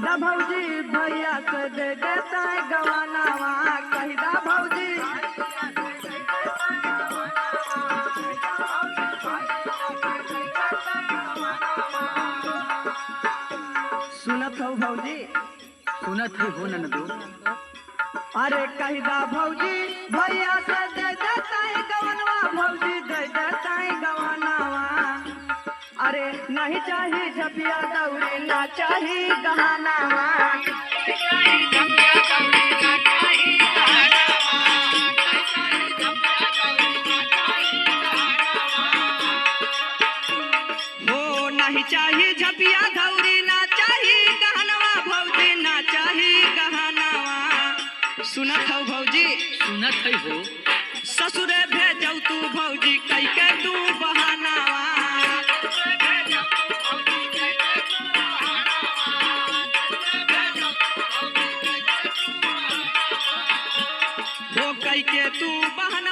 कहिदा भौजी भैया से दे देता है गवानावा कहिदा भौजी सुनत हो भौजी सुनत ही हो ननदो। अरे कहिदा भौजी भैया से दे देता है गवनवा भौजी दे देता है गवानावा अरे नहीं चाहिए झपिया दौड़ी ना चाहिए गहनावा हो नहीं चाहिए झपिया दौड़ी ना चाहिए गहनवा भौजी ना चाहिए गहनावा सुनत हो भौजी सुनत ही हो। ससुरे भेजौ तू भौजी कई के तू बहानावा हो कई के तू बहाना